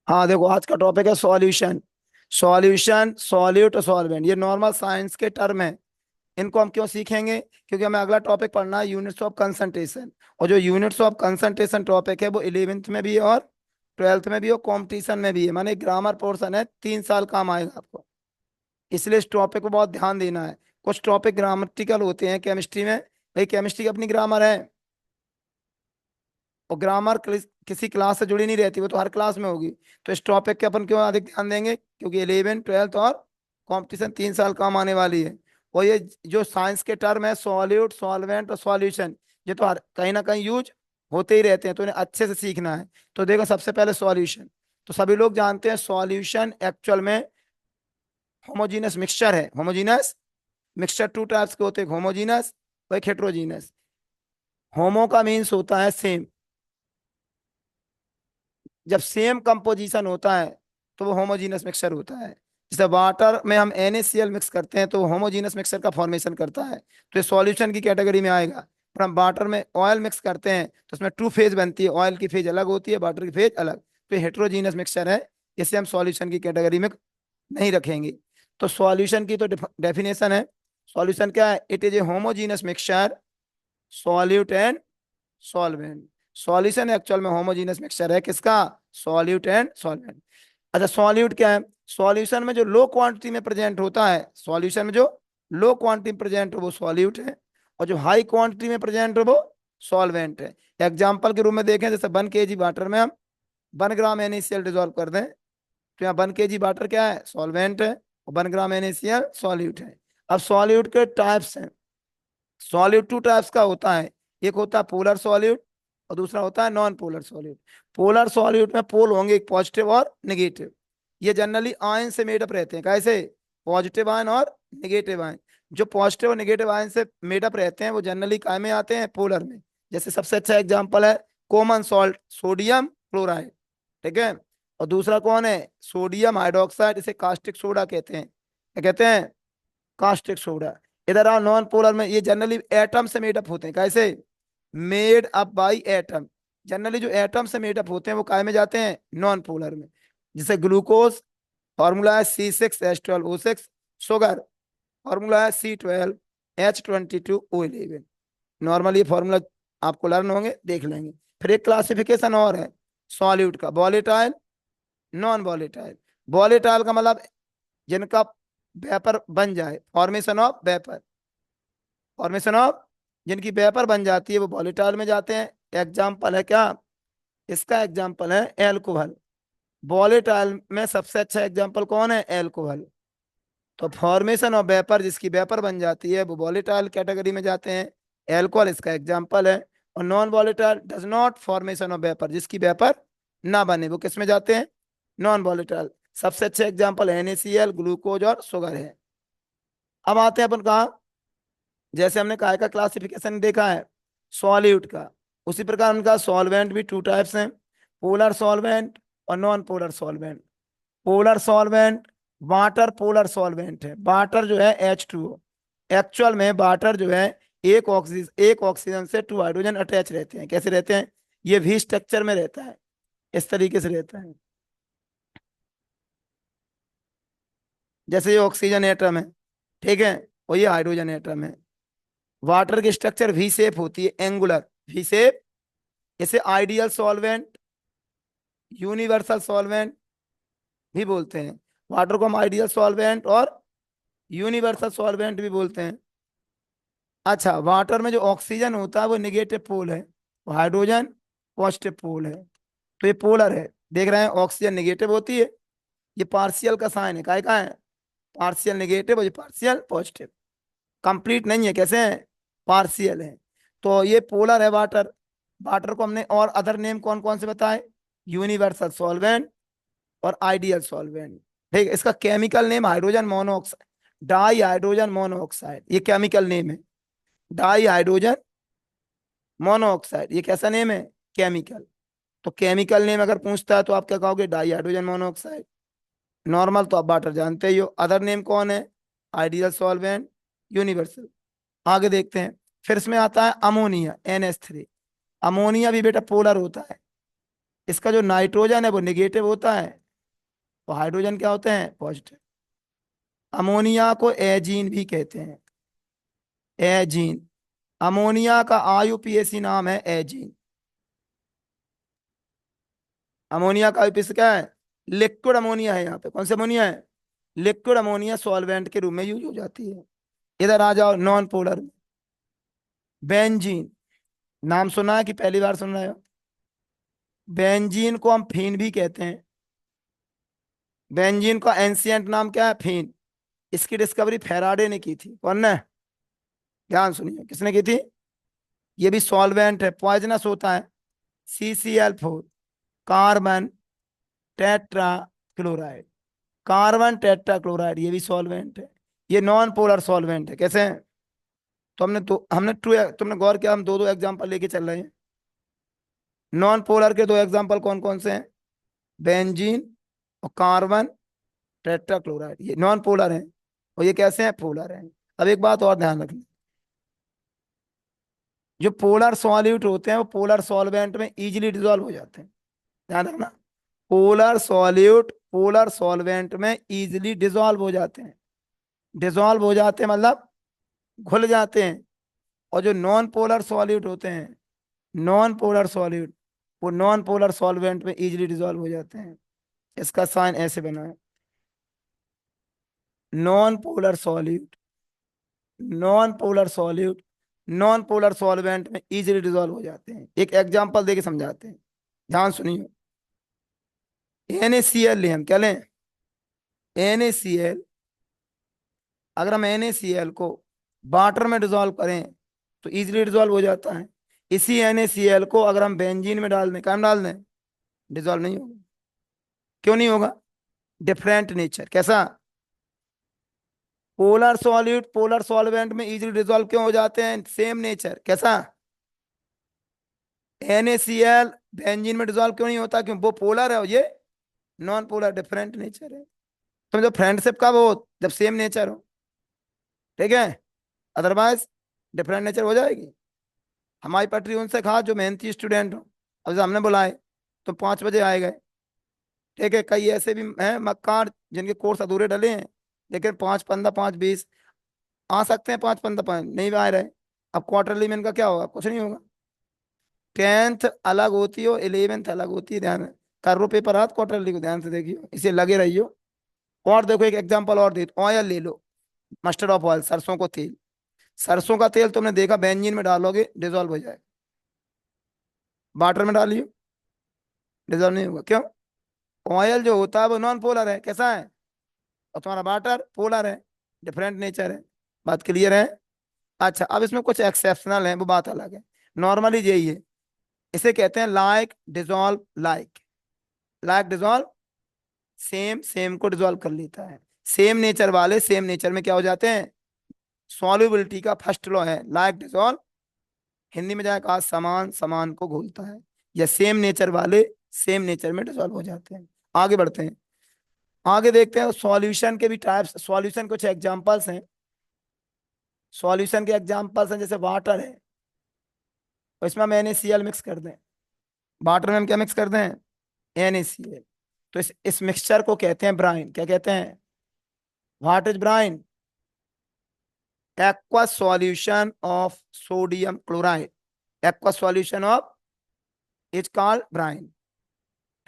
हाँ देखो, आज का टॉपिक है सॉल्यूशन। सॉल्यूशन, सॉल्यूट, सॉल्वेंट, ये नॉर्मल साइंस के टर्म है। इनको हम क्यों सीखेंगे? क्योंकि हमें अगला टॉपिक पढ़ना है यूनिट्स ऑफ कंसंट्रेशन। और जो यूनिट्स ऑफ कंसंट्रेशन टॉपिक है वो 11th में भी है और 12th में भी और कॉम्पिटिशन में भी है। माने ग्रामर पोर्शन है, 3 साल काम आएगा आपको। इसलिए इस टॉपिक को बहुत ध्यान देना है। कुछ टॉपिक ग्रामेटिकल होते हैं केमिस्ट्री में। भाई केमिस्ट्री की अपनी ग्रामर है, और ग्रामर किसी क्लास से जुड़ी नहीं रहती, वो तो हर क्लास में होगी। तो इस टॉपिक के अपन क्यों अधिक ध्यान देंगे? क्योंकि 11th 12th और कंपटीशन 3 साल काम आने वाली है। और ये जो साइंस के टर्म है सॉल्यूट, सॉल्वेंट और सॉल्यूशन, ये तो हर कहीं ना कहीं यूज होते ही रहते हैं, तो इन्हें अच्छे से सीखना है। तो देखो, सबसे पहले सॉल्यूशन। तो सभी लोग जानते हैं सॉल्यूशन एक्चुअल में होमोजीनस मिक्सचर है। होमोजीनस मिक्सचर 2 टाइप्स के होते हैं, होमोजीनस और एक हेट्रोजीनस। होमो का मीन्स होता है सेम। जब सेम कंपोजिशन होता है तो वो होमोजीनस मिक्सचर होता है। जैसे वाटर में हम NaCl मिक्स करते हैं तो होमोजीनस मिक्सचर का फॉर्मेशन करता है, तो ये सॉल्यूशन की कैटेगरी में आएगा। और हम वाटर में ऑयल मिक्स करते हैं तो उसमें 2 फेज बनती है, ऑयल की फेज अलग होती है, वाटर की फेज अलग, तो ये हेट्रोजीनस मिक्सचर है। इसे हम सॉल्यूशन की कैटेगरी में नहीं रखेंगे। तो सॉल्यूशन की तो डेफिनेशन है। सॉल्यूशन क्या है? It is a homogeneous mixture, solute and solvent. Solution actual में होमोजीनस मिक्सचर है, किसका? Solute and solvent. अच्छा, सॉल्यूट क्या है? सॉल्यूशन में जो लो क्वांटिटी में प्रेजेंट होता है, सॉल्यूशन में जो लो क्वांटिटी में प्रेजेंट हो वो सॉल्यूट है, और जो हाई क्वांटिटी में प्रेजेंट हो वो सॉल्वेंट है। एग्जांपल के रूप में देखें, जैसे 1 kg वाटर में हम 1 ग्राम NaCl डिजोल्व कर दें, तो यहाँ 1 kg वाटर क्या है? सॉल्वेंट है, और 1 ग्राम NaCl सॉल्यूट है। अब सॉल्यूट के टाइप्स हैं। सॉल्यूट 2 टाइप्स का होता है। एक होता है पोलर सॉल्यूट, और दूसरा होता है non polar solute. Polar solute में पोल होंगे, एक पॉजिटिव और नेगेटिव। ये जनरली आयन से मेडअप रहते हैं। कैसे? पॉजिटिव आयन और नेगेटिव आयन। जो पॉजिटिव और नेगेटिव आयन से मेडअप रहते हैं वो जनरली काय में आते हैं? पोलर में। जैसे सबसे अच्छा एग्जांपल है कॉमन सॉल्ट, सोडियम क्लोराइड। ठीक है। और दूसरा कौन है? सोडियम हाइड्रोक्साइड, इसे कास्टिक सोडा कहते हैं। क्या कहते हैं? Caustic soda. इधर आओ नॉन पोलर में, ये जनरली एटम से मेडअप होते हैं। कैसे? Made up by atom. Generally जो एटम से मेडअप होते हैं वो काय में जाते हैं? नॉन पोलर में। जैसे ग्लूकोज, फॉर्मूला है C6H12O6। शुगर, फॉर्मूला है C12H22O11। नॉर्मली ये फॉर्मूला आपको लर्न होंगे, देख लेंगे। फिर एक क्लासिफिकेशन और है सॉल्यूट का, वॉलेटाइल, नॉन वॉलेटाइल। वॉलेटाइल का मतलब जिनका वेपर बन जाए, formation of vapour. Formation of, जिनकी वेपर बन जाती है वो वॉलेटाइल में जाते हैं। एग्जाम्पल है क्या इसका? एग्जाम्पल है एल्कोहल। वॉलेटाइल में सबसे अच्छा एग्जाम्पल कौन है? एल्कोहल। तो फॉर्मेशन ऑफ वेपर, जिसकी वेपर बन जाती है वो वॉलेटाइल कैटेगरी में जाते हैं। एल्कोहल इसका एग्जाम्पल है। और non volatile, does not formation of vapour, जिसकी वेपर ना बने, वो किस में जाते हैं? Non volatile. सबसे अच्छे एग्जाम्पल NaCl, ग्लूकोज और शुगर है। अब आते हैं अपन कहा, जैसे हमने काय का क्लासिफिकेशन देखा है सॉल्यूट का, उसी प्रकार उनका सॉल्वेंट भी 2 टाइप्स हैं, पोलर सॉल्वेंट और non polar solvent. Polar solvent, water polar solvent है। वाटर जो है H2O। एक्चुअल में वाटर जो है एक ऑक्सीजन से 2 हाइड्रोजन अटैच रहते हैं। कैसे रहते हैं? ये V स्ट्रक्चर में रहता है, इस तरीके से रहता है। जैसे ये ऑक्सीजन एटम है, ठीक है, और ये हाइड्रोजन एटम है। वाटर की स्ट्रक्चर V शेप होती है, एंगुलर V शेप। इसे आइडियल सॉल्वेंट, यूनिवर्सल सॉल्वेंट भी बोलते हैं। वाटर को हम आइडियल सॉल्वेंट और यूनिवर्सल सॉल्वेंट भी बोलते हैं। अच्छा, वाटर में जो ऑक्सीजन होता है वो निगेटिव पोल है, और हाइड्रोजन पॉजिटिव पोल है। तो ये पोलर है। देख रहे हैं, ऑक्सीजन निगेटिव होती है, ये पार्शियल का साइन है। का है? पार्शियल निगेटिव और ये पार्शियल पॉजिटिव। कंप्लीट नहीं है, कैसे है? पार्शियल है। तो ये पोलर है वाटर। वाटर को हमने और अदर नेम कौन कौन से बताए? यूनिवर्सल सॉल्वेंट और आइडियल सॉल्वेंट। ठीक है। इसका chemical name hydrogen monoxide, di hydrogen monoxide, ये केमिकल नेम है। डाई हाइड्रोजन मोनोऑक्साइड, ये कैसा नेम है? केमिकल। तो केमिकल नेम अगर पूछता है तो आप क्या कहोगे? Di hydrogen monoxide. नॉर्मल तो आप वाटर जानते ही हो। अदर नेम कौन है? Ideal solvent, universal. आगे देखते हैं। फिर इसमें आता है अमोनिया, NH3। अमोनिया भी बेटा पोलर होता है। इसका जो नाइट्रोजन है वो निगेटिव होता है और हाइड्रोजन क्या होते हैं, पॉजिटिव। अमोनिया को एजीन भी कहते हैं, एजीन। अमोनिया का आईयूपीएसी नाम है एजीन। अमोनिया का आईयूपीएसी क्या है, लिक्विड अमोनिया है। यहाँ पे कौन सा अमोनिया है, लिक्विड अमोनिया सॉल्वेंट के रूप में यूज हो जाती है। इधर आ जाओ नॉन पोलर में, बेंजीन। नाम सुना है कि पहली बार सुन रहे हो? बेंजीन को हम फीन भी कहते हैं। बेंजीन का एंशियंट नाम क्या है, फीन। इसकी डिस्कवरी फैराडे ने की थी। कौन ने, ध्यान सुनिए, किसने की थी? ये भी सॉल्वेंट है, पॉइजनस होता है। CCl4, carbon tetra chloride. Carbon tetra chloride ये भी सॉल्वेंट है। ये नॉन पोलर सॉल्वेंट है। कैसे हैं? तो हमने टू, तुमने गौर किया, हम दो दो एग्जांपल लेके चल रहे हैं। नॉन पोलर के दो एग्जांपल कौन कौन से हैं, बेंजीन और कार्बन टेट्रा क्लोराइड, ये नॉन पोलर हैं। और ये कैसे हैं, पोलर हैं। अब एक बात और ध्यान रखना, जो पोलर सॉल्यूट होते हैं वो पोलर सॉल्वेंट में इजीली डिसॉल्व हो जाते हैं। ध्यान रखना, पोलर सॉल्यूट पोलर सॉल्वेंट में इजीली डिसॉल्व हो जाते हैं। डिसॉल्व हो जाते हैं मतलब घुल जाते हैं। और जो नॉन पोलर सॉल्यूट होते हैं, नॉन पोलर सॉल्यूट, वो नॉन पोलर सॉल्वेंट में इजीली डिसॉल्व हो जाते हैं। इसका साइन ऐसे बना है, non polar solute, non polar solute non polar solvent में इजीली डिसॉल्व हो जाते हैं। एक एग्जांपल देके समझाते हैं, ध्यान सुनिए। NaCl लें, हम क्या लें, NaCl। अगर हम NaCl को वाटर में डिसॉल्व करें तो इजीली डिसॉल्व हो जाता है। इसी NaCl को अगर हम बेंजीन में डाल दें, क्या हम डाल दें, डिसॉल्व नहीं होगा। क्यों नहीं होगा, डिफरेंट नेचर। कैसा, पोलर सॉल्यूट पोलर सॉल्वेंट में इजीली डिसॉल्व क्यों हो जाते हैं, सेम नेचर। कैसा, NaCl बेंजीन में डिसॉल्व क्यों नहीं होता, क्यों, वो पोलर है और ये नॉन पोलर, डिफरेंट नेचर है। समझो, फ्रेंडशिप का वो जब सेम नेचर हो, ठीक है, अदरवाइज डिफरेंट नेचर हो जाएगी। हमारी पटरी उनसे खा जो मेहनती स्टूडेंट हो। अब जैसे हमने बुलाए तो 5 बजे आए गए, ठीक है। कई ऐसे भी हैं मक्कार जिनके कोर्स अधूरे डले हैं, लेकिन 5-15, 5-20 आ सकते हैं, 5-15 5 नहीं भी आ रहे। अब क्वार्टरली में इनका क्या होगा, कुछ नहीं होगा। 10th अलग होती है, 11th अलग होती है। ध्यान है, कर रो पेपर हाथ, क्वार्टरली को ध्यान से देखियो, इसे लगे रहियो। और देखो एक एग्जांपल और दे, ऑयल ले लो, मस्टर्ड ऑफ ऑयल, सरसों को तेल। सरसों का तेल तुमने देखा बेंजीन में डालोगे डिजोल्व हो जाए, वाटर में डालियो डिजोल्व नहीं होगा। क्यों, ऑयल जो होता है वो नॉन पोलर है। कैसा है, और तुम्हारा वाटर पोलर है, डिफरेंट नेचर है। बात क्लियर है? अच्छा, अब इसमें कुछ एक्सेप्शनल है, वो बात अलग है। नॉर्मली यही है, इसे कहते हैं like dissolve like. Like dissolve, same same को डिजोल्व कर लेता है। सेम नेचर वाले सेम नेचर में क्या हो जाते हैं, सॉल्युबिलिटी का फर्स्ट लॉ है लाइक डिजोल्व। हिंदी में जाएगा समान समान को घोलता है। या सेम नेचर वाले सेम नेचर में डिसॉल्व हो जाते हैं। आगे बढ़ते हैं, आगे देखते हैं सॉल्यूशन के भी टाइप्स। सॉल्यूशन कुछ एग्जांपल्स हैं, सॉल्यूशन के एग्जांपल्स हैं, जैसे वाटर है, तो इसमें हम NaCl मिक्स कर दें। वाटर में हम क्या मिक्स कर दें, NaCl। तो इस मिक्सचर को कहते हैं ब्राइन। क्या कहते हैं, what is brine, aqua solution of sodium chloride. Aqua solution of is called brine,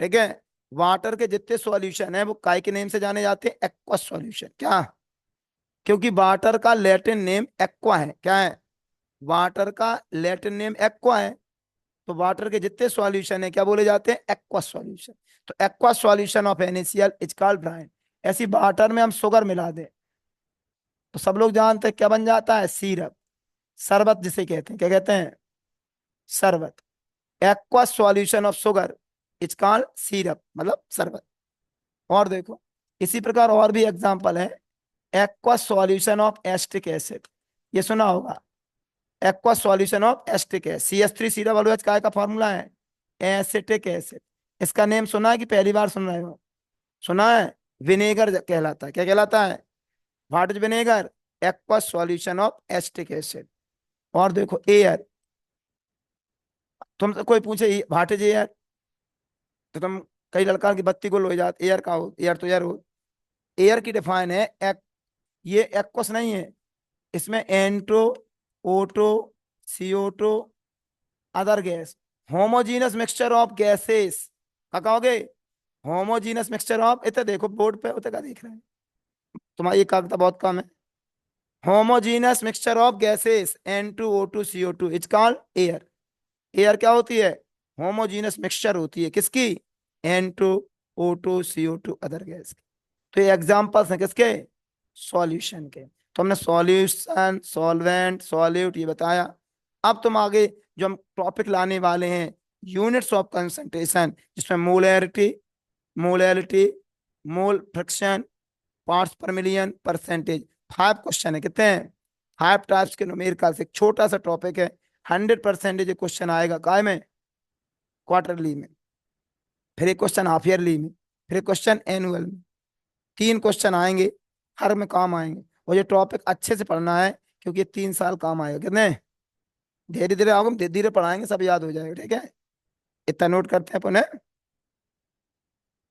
ठीक है। वाटर के जितने सॉल्यूशन है वो काय के नेम से जाने जाते हैं, एक्वा सॉल्यूशन। क्या, क्योंकि वाटर का लैटिन नेम एक्वा है। क्या है, वाटर का लैटिन नेम एक्वा है। तो वाटर के जितने सॉल्यूशन है क्या बोले जाते हैं, एक्वा सॉल्यूशन। तो aqua solution of NaCl is called brine. ऐसी वाटर में हम शुगर मिला दें तो सब लोग जानते हैं क्या बन जाता है, सीरप, शरबत जिसे कहते हैं। क्या कहते हैं, शरबत। Aqua solution of sugar is called syrup, मतलब शरबत। और देखो, इसी प्रकार और भी एग्जांपल है। Aqua solution of acetic acid, ये सुना होगा, aqua solution of acetic acid. CH3 COOH काय का फॉर्मूला है, एसिटिक एसिड। इसका नेम सुना है कि पहली बार सुन रहे हो, सुना है, विनेगर कहलाता है। क्या कहलाता है, what is vinegar, aqua solution of acetic acid. और देखो एयर, तुमसे कोई पूछे व्हाट इज एयर, तो तुम कई लड़का की बत्ती गुल हो जाती, एयर का हो, एयर तो एयर हो। एयर की डिफाइन है ये एक्वस नहीं है, इसमें N two, O two, CO two, other gas, homogeneous mixture of gases. क्या कहोगे? होमोजीनस मिक्सचर ऑफ, इतने देखो बोर्ड पे उतने का देख रहे हैं, तुम्हारा ये कागज बहुत कम है। Homogeneous mixture of gases N2O2CO2 is called air. Air क्या होती है? होमोजीनस मिक्सचर होती है किसकी? N2O2CO2 अदर गैस की। तो ये एग्जांपल्स हैं किसके? सॉल्यूशन के। तो हमने सॉल्यूशन, सॉल्वेंट, सॉल्यूट ये बताया। अब तुम आगे जो हम टॉपिक लाने वाले हैं, यूनिट्स ऑफ कंसंट्रेशन, जिसमें molarity, molarity, mole fraction, parts पर मिलियन, परसेंटेज। 5 क्वेश्चन है, कितने हैं? 5 टाइप्स के न्यूमेरिकल से, एक छोटा सा टॉपिक है। 100% क्वेश्चन आएगा काय में? क्वार्टरली में, फिर एक क्वेश्चन हाफ ईयरली में, फिर एक क्वेश्चन एनुअल में। 3 क्वेश्चन आएंगे, हर में काम आएंगे। और ये टॉपिक अच्छे से पढ़ना है, क्योंकि ये 3 साल काम आएगा। कितने? धीरे धीरे आओगे, धीरे धीरे पढ़ाएंगे, सब याद हो जाएगा, ठीक है? इतना नोट करते हैं पुनः।